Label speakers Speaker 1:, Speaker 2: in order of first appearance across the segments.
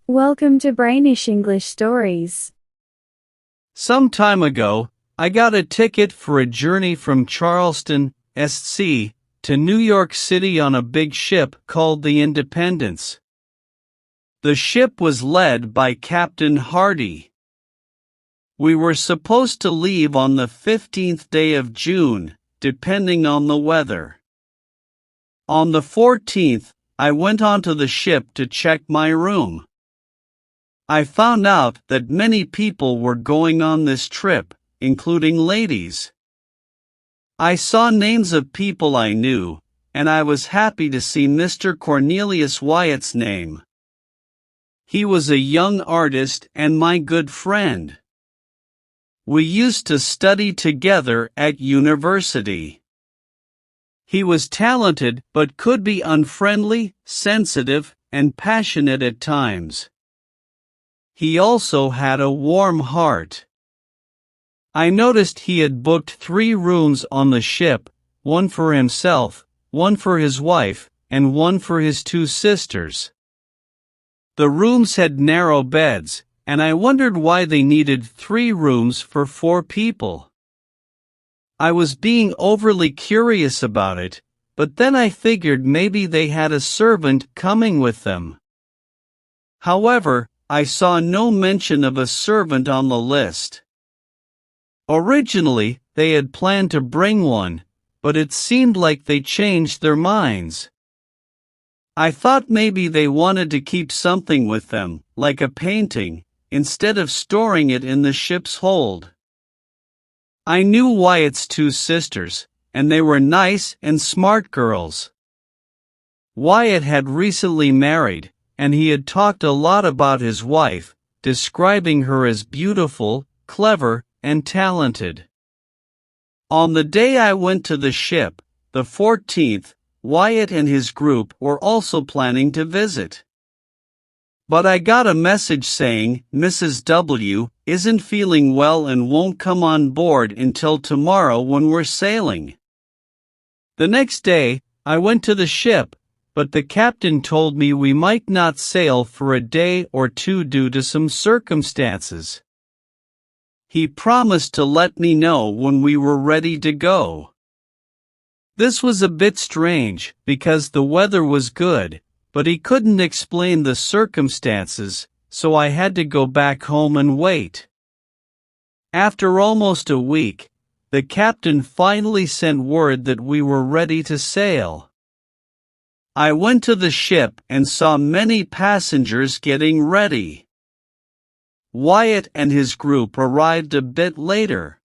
Speaker 1: Welcome to Brainish English Stories.
Speaker 2: Some time ago, I got a ticket for a journey from Charleston, SC, to New York City on a big ship called the Independence. The ship was led by Captain Hardy. We were supposed to leave on the 15th day of June, depending on the weather. On the 14th, I went onto the ship to check my room. I found out that many people were going on this trip, including ladies. I saw names of people I knew, and I was happy to see Mr. Cornelius Wyatts' name. He was a young artist and my good friend. We used to study together at university. He was talented but could be unfriendly, sensitive, and passionate at times. He also had a warm heart. I noticed he had booked 3 rooms on the ship, one for himself, one for his wife, and one for his 2 sisters. The rooms had narrow beds, and I wondered why they needed 3 rooms for 4 people. I was being overly curious about it, but then I figured maybe they had a servant coming with them. However, I saw no mention of a servant on the list. Originally, they had planned to bring one, but it seemed like they changed their minds. I thought maybe they wanted to keep something with them, like a painting, instead of storing it in the ship's hold. I knew Wyatt's 2 sisters, and they were nice and smart girls. Wyatt had recently married, and he had talked a lot about his wife, describing her as beautiful, clever, and talented. On the day I went to the ship, the 14th, Wyatt and his group were also planning to visit. But I got a message saying Mrs. W. isn't feeling well and won't come on board until tomorrow when we're sailing. The next day, I went to the ship, but the captain told me we might not sail for a day or 2 due to some circumstances. He promised to let me know when we were ready to go. This was a bit strange, because the weather was good, but he couldn't explain the circumstances, so I had to go back home and wait. After almost a week, the captain finally sent word that we were ready to sail. I went to the ship and saw many passengers getting ready. Wyatt and his group arrived a bit later.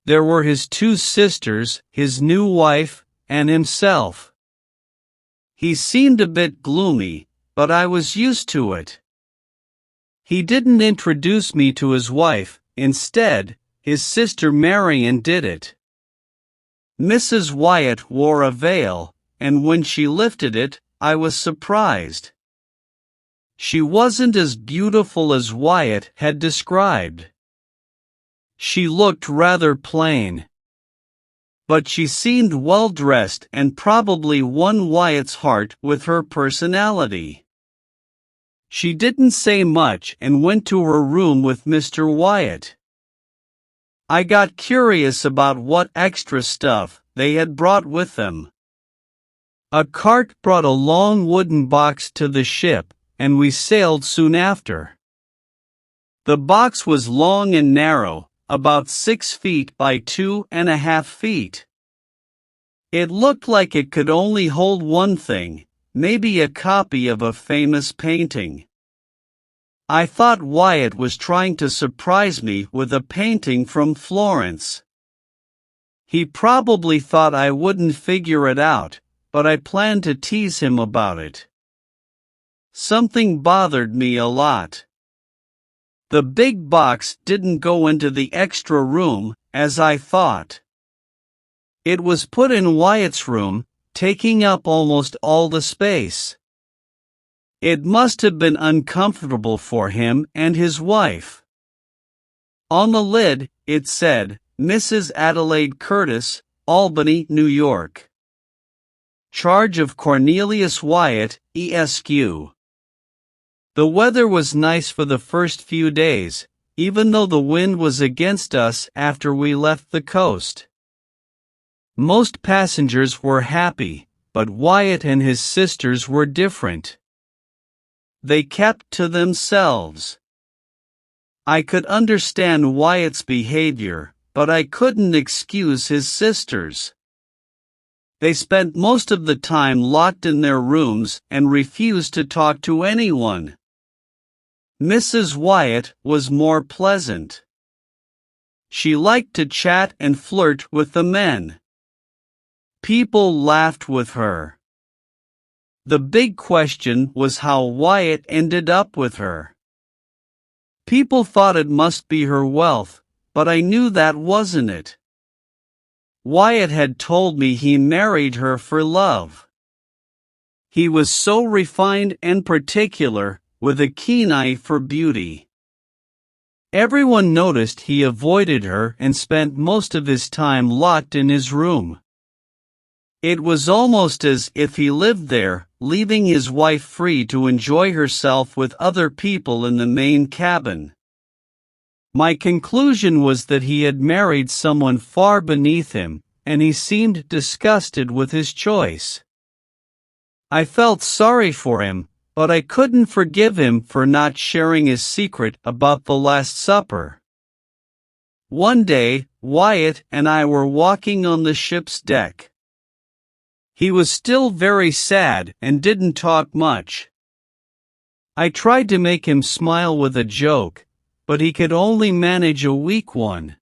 Speaker 2: There were his 2 sisters, his new wife, and himself. He seemed a bit gloomy, but I was used to it. He didn't introduce me to his wife, instead, his sister Marion did it. Mrs. Wyatt wore a veil, and when she lifted it, I was surprised. She wasn't as beautiful as Wyatt had described. She looked rather plain. But she seemed well-dressed and probably won Wyatt's heart with her personality. She didn't say much and went to her room with Mr. Wyatt. I got curious about what extra stuff they had brought with them. A cart brought a long wooden box to the ship, and we sailed soon after. The box was long and narrow, about 6 feet by 2.5 feet. It looked like it could only hold one thing, maybe a copy of a famous painting. I thought Wyatt was trying to surprise me with a painting from Florence. He probably thought I wouldn't figure it out, but I planned to tease him about it. Something bothered me a lot. The big box didn't go into the extra room, as I thought. It was put in Wyatt's room, taking up almost all the space. It must have been uncomfortable for him and his wife. On the lid, it said, Mrs. Adelaide Curtis, Albany, New York. Charge of Cornelius Wyatt, Esq. The weather was nice for the first few days, even though the wind was against us after we left the coast. Most passengers were happy, but Wyatt and his sisters were different. They kept to themselves. I could understand Wyatt's behavior, but I couldn't excuse his sisters. They spent most of the time locked in their rooms and refused to talk to anyone. Mrs. Wyatt was more pleasant. She liked to chat and flirt with the men. People laughed with her. The big question was how Wyatt ended up with her. People thought it must be her wealth, but I knew that wasn't it. Wyatt had told me he married her for love. He was so refined and particular, with a keen eye for beauty. Everyone noticed he avoided her and spent most of his time locked in his room. It was almost as if he lived there, leaving his wife free to enjoy herself with other people in the main cabin. My conclusion was that he had married someone far beneath him, and he seemed disgusted with his choice. I felt sorry for him, but I couldn't forgive him for not sharing his secret about the Last Supper. One day, Wyatt and I were walking on the ship's deck. He was still very sad and didn't talk much. I tried to make him smile with a joke, but he could only manage a weak one.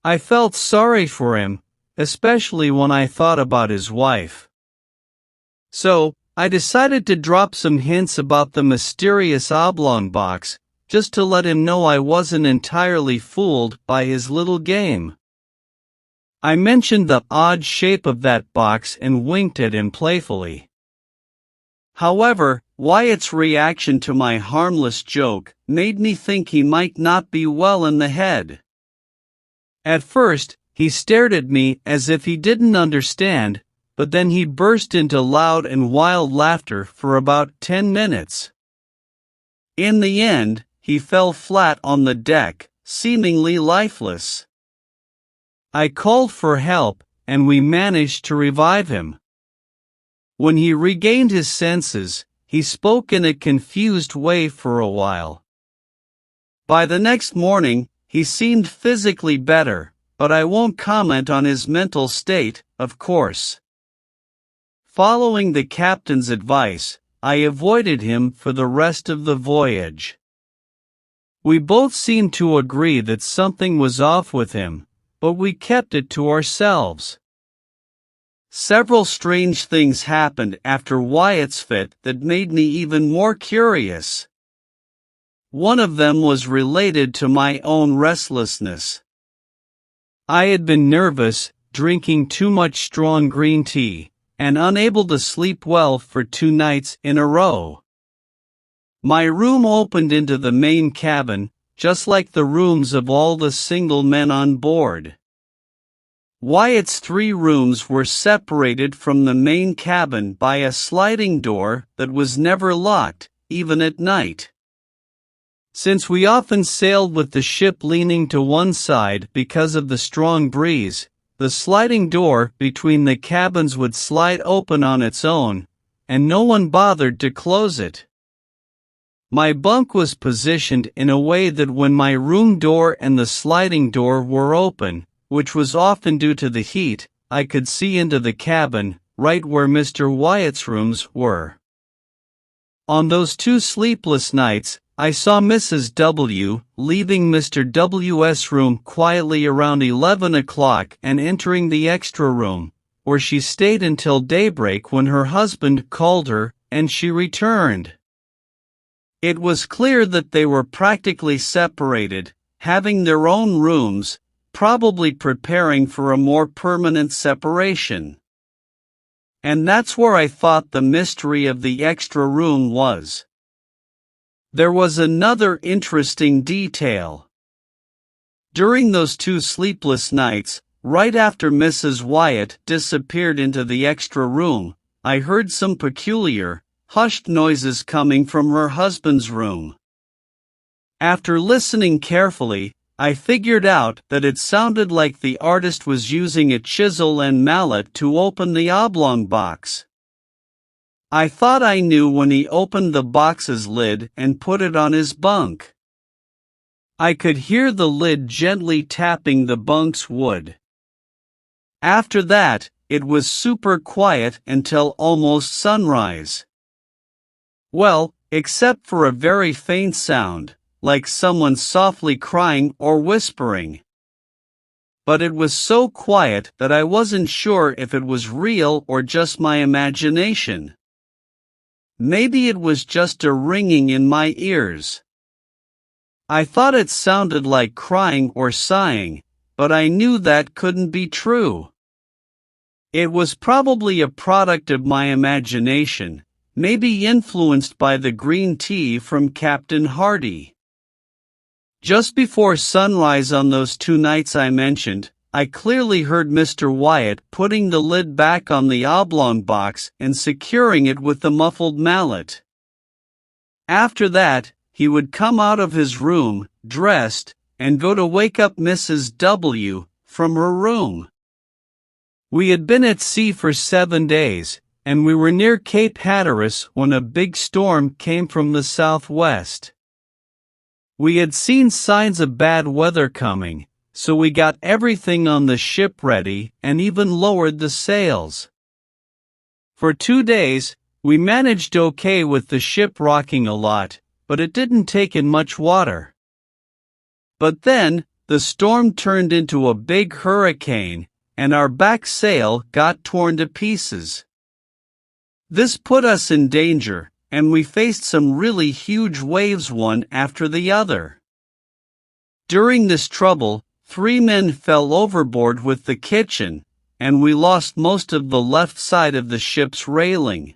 Speaker 2: I felt sorry for him, especially when I thought about his wife. So, I decided to drop some hints about the mysterious oblong box, just to let him know I wasn't entirely fooled by his little game. I mentioned the odd shape of that box and winked at him playfully. However, Wyatt's reaction to my harmless joke made me think he might not be well in the head. At first, he stared at me as if he didn't understand, but then he burst into loud and wild laughter for about 10 minutes. In the end, he fell flat on the deck, seemingly lifeless. I called for help, and we managed to revive him. When he regained his senses, he spoke in a confused way for a while. By the next morning, he seemed physically better, but I won't comment on his mental state, of course. Following the captain's advice, I avoided him for the rest of the voyage. We both seemed to agree that something was off with him, but we kept it to ourselves. Several strange things happened after Wyatt's fit that made me even more curious. One of them was related to my own restlessness. I had been nervous, drinking too much strong green tea, and unable to sleep well for 2 nights in a row. My room opened into the main cabin, just like the rooms of all the single men on board. Wyatt's 3 rooms were separated from the main cabin by a sliding door that was never locked, even at night. Since we often sailed with the ship leaning to one side because of the strong breeze, the sliding door between the cabins would slide open on its own, and no one bothered to close it. My bunk was positioned in a way that when my room door and the sliding door were open, which was often due to the heat, I could see into the cabin, right where Mr. Wyatt's rooms were. On those 2 sleepless nights, I saw Mrs. W. leaving Mr. W.'s room quietly around 11 o'clock and entering the extra room, where she stayed until daybreak when her husband called her, and she returned. It was clear that they were practically separated, having their own rooms, probably preparing for a more permanent separation. And that's where I thought the mystery of the extra room was. There was another interesting detail. During those 2 sleepless nights, right after Mrs. Wyatt disappeared into the extra room, I heard some peculiar, hushed noises coming from her husband's room. After listening carefully, I figured out that it sounded like the artist was using a chisel and mallet to open the oblong box. I thought I knew when he opened the box's lid and put it on his bunk. I could hear the lid gently tapping the bunk's wood. After that, it was super quiet until almost sunrise. Well, except for a very faint sound, like someone softly crying or whispering. But it was so quiet that I wasn't sure if it was real or just my imagination. Maybe it was just a ringing in my ears. I thought it sounded like crying or sighing, but I knew that couldn't be true. It was probably a product of my imagination, maybe influenced by the green tea from Captain Hardy. Just before sunrise on those 2 nights I mentioned, I clearly heard Mr. Wyatt putting the lid back on the oblong box and securing it with the muffled mallet. After that, he would come out of his room, dressed, and go to wake up Mrs. W. from her room. We had been at sea for 7 days, and we were near Cape Hatteras when a big storm came from the southwest. We had seen signs of bad weather coming, so we got everything on the ship ready and even lowered the sails. For 2 days, we managed okay with the ship rocking a lot, but it didn't take in much water. But then, the storm turned into a big hurricane, and our back sail got torn to pieces. This put us in danger, and we faced some really huge waves one after the other. During this trouble, 3 men fell overboard with the kitchen, and we lost most of the left side of the ship's railing.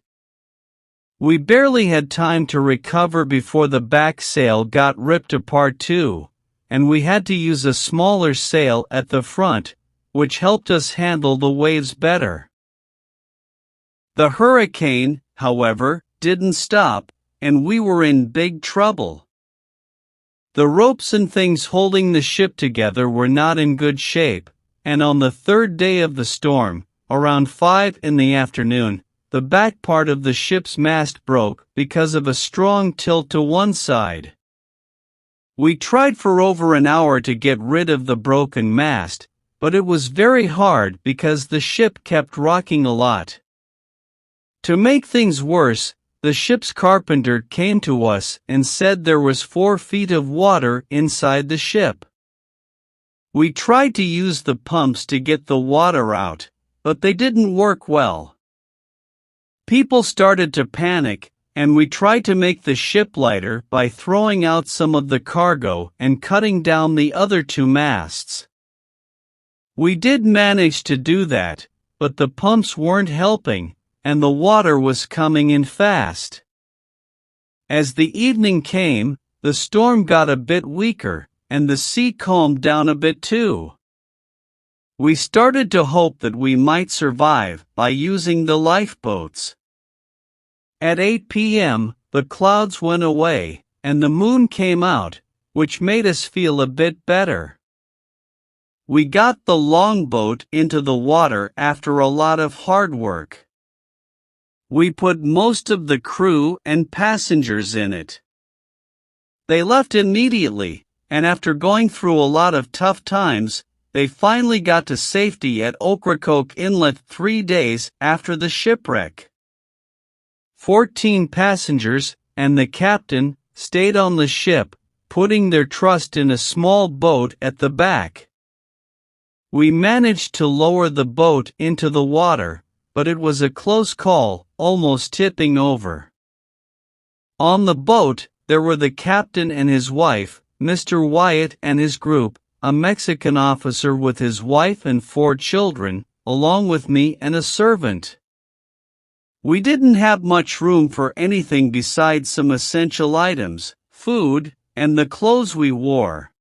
Speaker 2: We barely had time to recover before the back sail got ripped apart too, and we had to use a smaller sail at the front, which helped us handle the waves better. The hurricane, however, didn't stop, and we were in big trouble. The ropes and things holding the ship together were not in good shape, and on the 3rd day of the storm, around 5 in the afternoon, the back part of the ship's mast broke because of a strong tilt to one side. We tried for over an hour to get rid of the broken mast, but it was very hard because the ship kept rocking a lot. To make things worse, the ship's carpenter came to us and said there was 4 feet of water inside the ship. We tried to use the pumps to get the water out, but they didn't work well. People started to panic, and we tried to make the ship lighter by throwing out some of the cargo and cutting down the other 2 masts. We did manage to do that, but the pumps weren't helping, and the water was coming in fast. As the evening came, the storm got a bit weaker, and the sea calmed down a bit too. We started to hope that we might survive by using the lifeboats. At 8 p.m., the clouds went away, and the moon came out, which made us feel a bit better. We got the longboat into the water after a lot of hard work. We put most of the crew and passengers in it. They left immediately, and after going through a lot of tough times, they finally got to safety at Ocracoke Inlet 3 days after the shipwreck. 14 passengers, and the captain, stayed on the ship, putting their trust in a small boat at the back. We managed to lower the boat into the water, but it was a close call, almost tipping over. On the boat, there were the captain and his wife, Mr. Wyatt and his group, a Mexican officer with his wife and 4 children, along with me and a servant. We didn't have much room for anything besides some essential items, food, and the clothes we wore.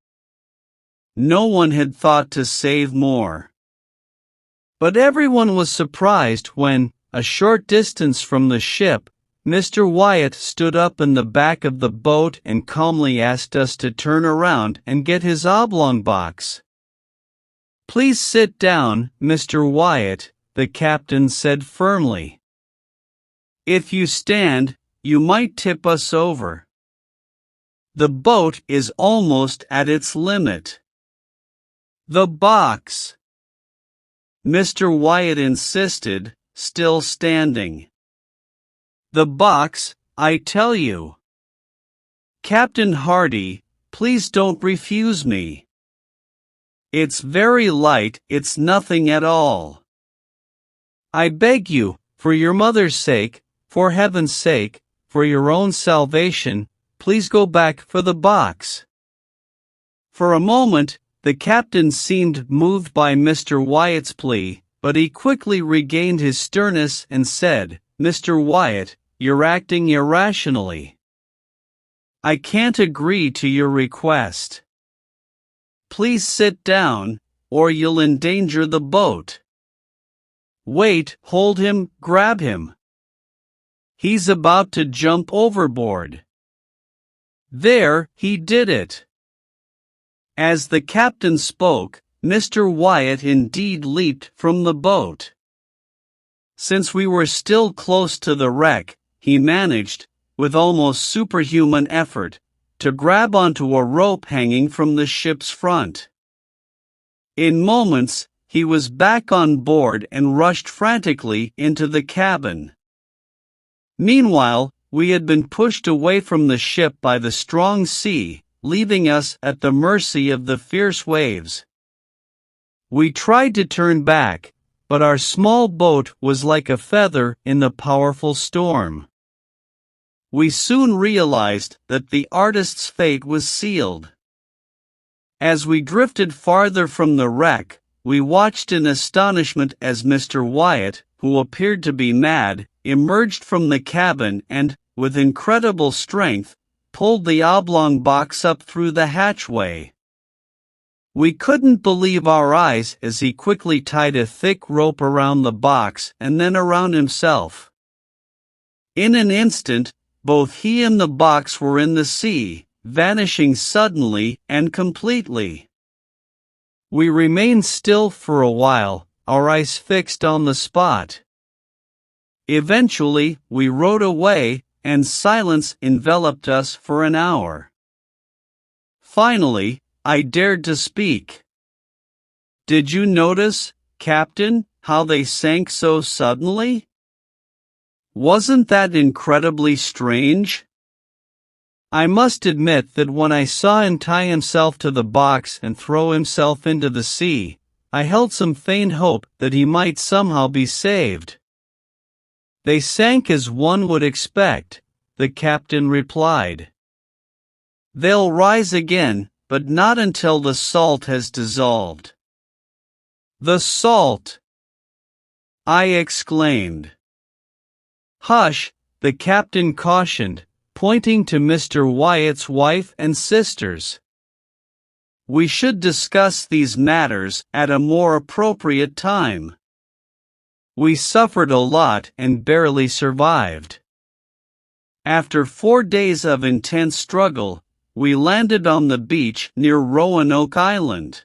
Speaker 2: No one had thought to save more. But everyone was surprised when, a short distance from the ship, Mr. Wyatt stood up in the back of the boat and calmly asked us to turn around and get his oblong box. "Please sit down, Mr. Wyatt," the captain said firmly. "If you stand, you might tip us over. The boat is almost at its limit." "The box," Mr. Wyatt insisted, still standing. "The box, I tell you. Captain Hardy, please don't refuse me. It's very light, it's nothing at all. I beg you, for your mother's sake, for heaven's sake, for your own salvation, please go back for the box." For a moment, the captain seemed moved by Mr. Wyatt's plea, but he quickly regained his sternness and said, "Mr. Wyatt, you're acting irrationally. I can't agree to your request. Please sit down, or you'll endanger the boat. Wait, hold him, grab him. He's about to jump overboard." There, he did it. As the captain spoke, Mr. Wyatt indeed leaped from the boat. Since we were still close to the wreck, he managed, with almost superhuman effort, to grab onto a rope hanging from the ship's front. In moments, he was back on board and rushed frantically into the cabin. Meanwhile, we had been pushed away from the ship by the strong sea, leaving us at the mercy of the fierce waves. We tried to turn back, but our small boat was like a feather in the powerful storm. We soon realized that the artist's fate was sealed. As we drifted farther from the wreck, we watched in astonishment as Mr. Wyatt, who appeared to be mad, emerged from the cabin and, with incredible strength, pulled the oblong box up through the hatchway. We couldn't believe our eyes as he quickly tied a thick rope around the box and then around himself. In an instant, both he and the box were in the sea, vanishing suddenly and completely. We remained still for a while, our eyes fixed on the spot. Eventually, we rowed away, and silence enveloped us for an hour. Finally, I dared to speak. "Did you notice, Captain, how they sank so suddenly? Wasn't that incredibly strange? I must admit that when I saw him tie himself to the box and throw himself into the sea, I held some faint hope that he might somehow be saved." "They sank as one would expect," the captain replied. "They'll rise again, but not until the salt has dissolved." "The salt!" I exclaimed. "Hush," the captain cautioned, pointing to Mr. Wyatt's wife and sisters. "We should discuss these matters at a more appropriate time. We suffered a lot and barely survived." After 4 days of intense struggle, we landed on the beach near Roanoke Island.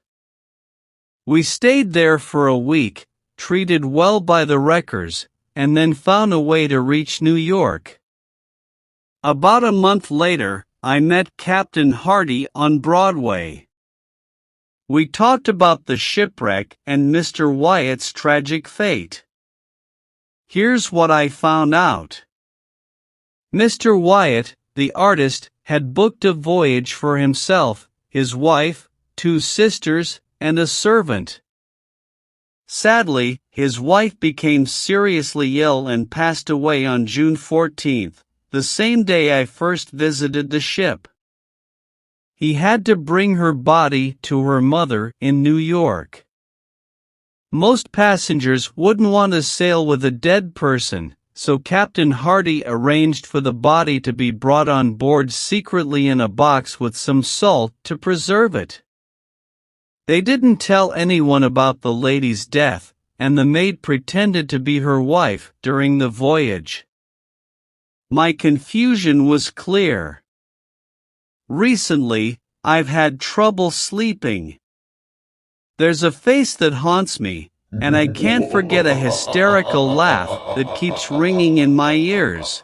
Speaker 2: We stayed there for a week, treated well by the wreckers, and then found a way to reach New York. About a month later, I met Captain Hardy on Broadway. We talked about the shipwreck and Mr. Wyatt's tragic fate. Here's what I found out. Mr. Wyatt, the artist, had booked a voyage for himself, his wife, 2 sisters, and a servant. Sadly, his wife became seriously ill and passed away on June 14th, the same day I first visited the ship. He had to bring her body to her mother in New York. Most passengers wouldn't want to sail with a dead person, so Captain Hardy arranged for the body to be brought on board secretly in a box with some salt to preserve it. They didn't tell anyone about the lady's death, and the maid pretended to be her wife during the voyage. My confusion was clear. Recently, I've had trouble sleeping. There's a face that haunts me, and I can't forget a hysterical laugh that keeps ringing in my ears.